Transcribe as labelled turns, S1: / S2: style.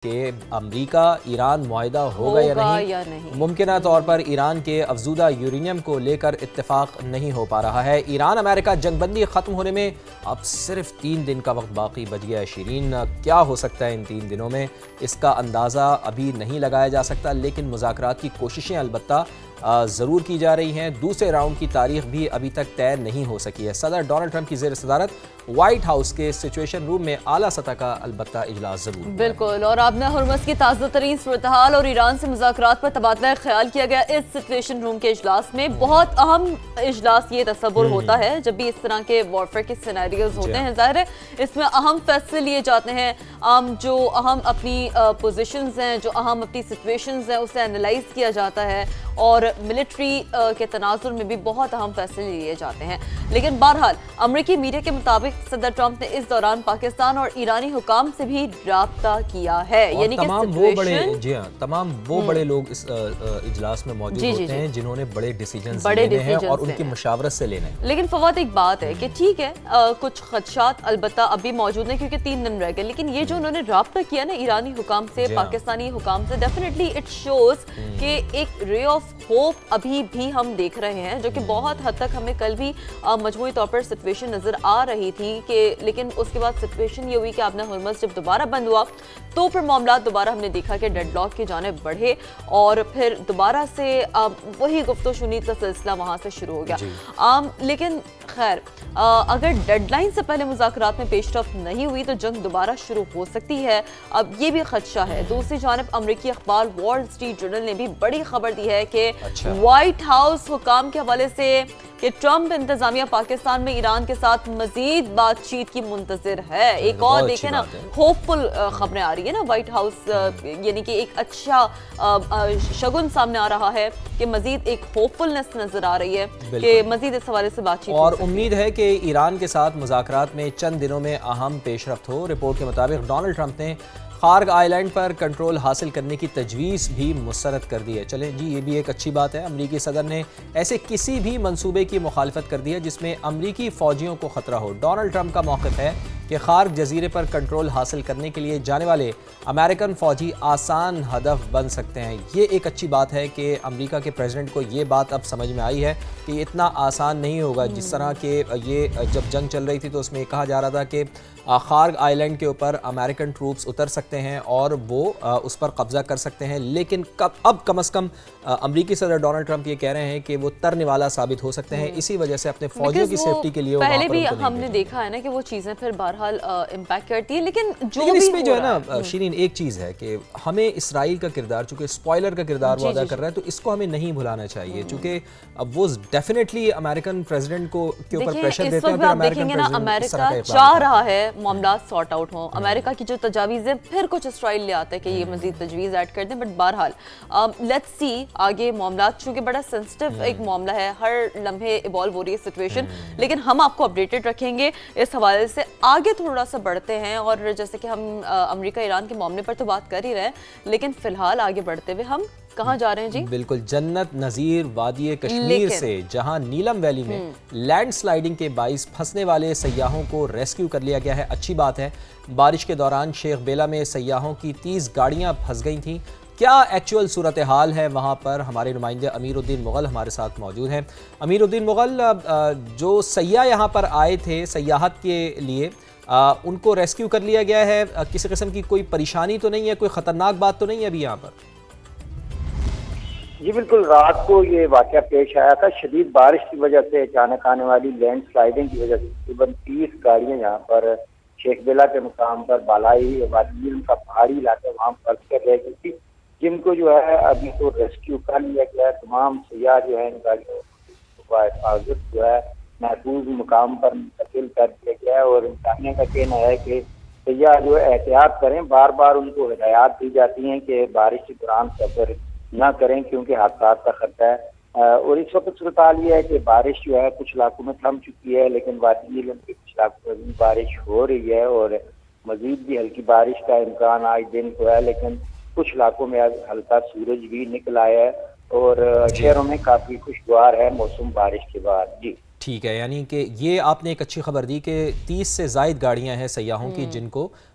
S1: کہ امریکہ ایران معاہدہ ہوگا یا نہیں ممکنہ طور پر ایران کے افزودہ یورینیم کو لے کر اتفاق نہیں ہو پا رہا ہے۔ ایران امریکہ جنگ بندی ختم ہونے میں اب صرف 3 دن کا وقت باقی بچ گیا ہے۔ شیرین، کیا ہو سکتا ہے ان 3 دنوں میں؟ اس کا اندازہ ابھی نہیں لگایا جا سکتا، لیکن مذاکرات کی کوششیں البتہ ضرور کی جا رہی ہیں۔ دوسرے راؤنڈ کی تاریخ بھی ابھی تک طے نہیں ہو سکی ہے۔ صدر ڈونلڈ ٹرمپ کی زیر صدارت وائٹ ہاؤس کے سچویشن روم میں اعلیٰ سطح کا البتہ اجلاس ضرور ہوا ہے۔
S2: بالکل، اور آبنہ ہرمز کی تازہ ترین صورتحال اور ایران سے مذاکرات پر تبادلہ خیال کیا گیا اس سچویشن روم کے اجلاس میں۔ بہت اہم اجلاس یہ تصور ہوتا ہے جب بھی اس طرح کے وارفیئر کے سینیریوز ہوتے ہیں۔ ظاہر ہے اس میں اہم فیصلے لیے جاتے ہیں، جو اہم اپنی پوزیشنز ہیں، جو اہم اپنی سچویشنز ہیں، اسے انالائز کیا جاتا ہے، اور ملٹری کے تناظر میں بھی بہت اہم فیصلے لیے جاتے ہیں۔ لیکن بہرحال امریکی میڈیا کے مطابق صدر ٹرمپ نے اس دوران پاکستان اور ایرانی حکام سے بھی رابطہ کیا ہے، یعنی کہ
S1: تمام وہ بڑے لوگ اس اجلاس میں موجود ہوتے ہیں جنہوں نے بڑے ڈیسیجنز لینے ہیں اور ان کی مشاورت سے لینے ہیں۔
S2: لیکن فواد، ایک بات ہے کہ ٹھیک ہے کچھ خدشات البتہ ابھی موجود ہیں کیونکہ 3 دن رہ گئے، لیکن یہ جو انہوں نے رابطہ کیا نا ایرانی حکام سے، پاکستانی حکام سے، ڈیفینیٹلی اٹ شوز کہ ایک رے آف ہوپ ابھی بھی ہم دیکھ رہے ہیں، جو کہ بہت حد تک ہمیں کل بھی مجموعی طور پر سچویشن نظر آ رہی تھی کہ لیکن اس کے بعد سچویشن یہ ہوئی کہ آبنہ ہرمز جب دوبارہ بند ہوا تو پھر معاملات دوبارہ ہم نے دیکھا کہ ڈیڈ لاک کی جانب بڑھے اور پھر دوبارہ سے وہی گفت و شنید کا سلسلہ وہاں سے شروع ہو گیا۔ لیکن خیر، اگر ڈیڈ لائن سے پہلے مذاکرات میں پیش رفت نہیں ہوئی تو جنگ دوبارہ شروع ہو سکتی ہے، اب یہ بھی خدشہ ہے۔ دوسری جانب امریکی اخبار وال اسٹریٹ جرنل نے بھی بڑی خبر دی ہے کہ وائٹ ہاؤس حکام کے حوالے سے کہ ٹرمپ انتظامیہ پاکستان میں ایران کے ساتھ مزید بات چیت کی منتظر ہے۔ ایک اور دیکھیں نا، ہوپ فل خبریں آ رہی ہیں نا وائٹ ہاؤس، یعنی کہ ایک اچھا شگن سامنے آ رہا ہے کہ مزید ایک ہوپ فلنس نظر آ رہی ہے کہ مزید اس حوالے سے بات چیت
S1: اور امید ہے کہ ایران کے ساتھ مذاکرات میں چند دنوں میں اہم پیش رفت ہو۔ رپورٹ کے مطابق ڈونلڈ ٹرمپ نے خارگ آئی لینڈ پر کنٹرول حاصل کرنے کی تجویز بھی مسترد کر دی ہے۔ چلیں جی، یہ بھی ایک اچھی بات ہے۔ امریکی صدر نے ایسے کسی بھی منصوبے کی مخالفت کر دی ہے جس میں امریکی فوجیوں کو خطرہ ہو۔ ڈونلڈ ٹرمپ کا موقف ہے کہ خارگ جزیرے پر کنٹرول حاصل کرنے کے لیے جانے والے امریکن فوجی آسان ہدف بن سکتے ہیں۔ یہ ایک اچھی بات ہے کہ امریکہ کے پریزیڈنٹ کو یہ بات اب سمجھ میں آئی ہے کہ یہ اتنا آسان نہیں ہوگا۔ جس طرح کہ یہ جب جنگ چل رہی تھی تو اس میں کہا جا رہا تھا کہ خارگ آئی لینڈ کے اوپر امریکن ٹروپس اتر سکتے ہیں اور وہ اس پر قبضہ کر سکتے ہیں، لیکن اب کم از کم امریکی صدر ڈونلڈ ٹرمپ یہ کہہ رہے ہیں کہ وہ ترنے والا ثابت ہو سکتے ہیں، اسی وجہ سے اپنے فوجیوں کی سیفٹی کے لیے
S2: پہلے بھی ہم نے دیکھا ہے نا کہ وہ چیزیں پھر بہرحال امپیکٹ کرتی ہیں۔ لیکن
S1: اس میں جو ہے نا شیرین، ایک چیز ہے کہ ہمیں اسرائیل کا کردار، چونکہ اسپوائلر کا کردار وہ ادا کر رہا ہے، تو اس کو ہمیں نہیں بھلانا چاہیے، چونکہ وہ ڈیفینیٹلی امریکن پریزیڈنٹ کو کے اوپر پریشر دیتے ہیں۔ پھر
S2: امریکہ چاہ رہا ہے معاملات سارٹ آؤٹ ہوں، امریکہ کی جو تجاویز ہیں پھر کچھ اسرائیل لے آتا ہے کہ یہ مزید تجویز ایڈ کر دیں، بٹ بہرحال لیٹس سی آگے معاملات، چونکہ بڑا سینسٹیو ایک معاملہ ہے، ہر لمحے ایوالو ہو رہی ہے سچویشن، لیکن ہم آپ کو اپڈیٹڈ رکھیں گے اس حوالے سے۔ آگے تھوڑا سا بڑھتے ہیں، اور جیسے کہ ہم امریکہ ایران کے معاملے پر تو بات کر ہی رہے ہیں، لیکن فی الحال آگے بڑھتے ہوئے ہم کہاں جا رہے ہیں جی؟
S1: بالکل، جنت نظیر وادی کشمیر سے، جہاں نیلم ویلی میں لینڈ سلائیڈنگ کے باعث پھنسنے والے سیاحوں کو ریسکیو کر لیا گیا ہے۔ اچھی بات ہے۔ بارش کے دوران شیخ بیلا میں سیاحوں کی 30 گاڑیاں پھنس گئی تھیں۔ کیا ایکچوئل صورتحال ہے وہاں پر؟ ہمارے نمائندے امیر الدین مغل ہمارے ساتھ موجود ہیں۔ امیر الدین مغل، جو سیاح یہاں پر آئے تھے سیاحت کے لیے، ان کو ریسکیو کر لیا گیا ہے؟ کسی قسم کی کوئی پریشانی تو نہیں ہے، کوئی خطرناک بات تو نہیں ہے ابھی یہاں پر؟
S3: جی بالکل، رات کو یہ واقعہ پیش آیا تھا۔ شدید بارش کی وجہ سے اچانک آنے والی لینڈ سلائڈنگ کی وجہ سے تقریباً 30 گاڑیاں یہاں پر شیخ بیلا کے مقام پر بالائی وادی کا پہاڑی علاقہ وہاں پھنس کر رہ گئی تھی، جن کو جو ہے ابھی تو ریسکیو کر لیا گیا ہے۔ تمام سیاح جو ہے ان گاڑیوں کو حفاظت جو ہے محفوظ مقام پر منتقل کر دیا گیا ہے، اور انتظامیہ کا کہنا ہے کہ سیاح جو احتیاط کریں، بار بار ان کو ہدایات دی جاتی ہیں کہ بارش کے دوران سفر نہ کریں کیونکہ حادثات کا خطرہ ہے۔ اور اس وقت صورتحال یہ ہے کہ بارش جو ہے کچھ علاقوں میں تھم چکی ہے، لیکن وادی نیلم کے کچھ علاقوں میں بھی بارش ہو رہی ہے، اور مزید بھی ہلکی بارش کا امکان آج دن کو ہے، لیکن کچھ علاقوں میں آج ہلکا سورج بھی نکل آیا ہے، اور شہروں میں کافی خوشگوار ہے موسم بارش کے بعد۔ جی
S1: ٹھیک ہے، یعنی کہ یہ آپ نے ایک اچھی خبر دی کہ 30 سے زائد گاڑیاں ہیں سیاحوں کی جن کو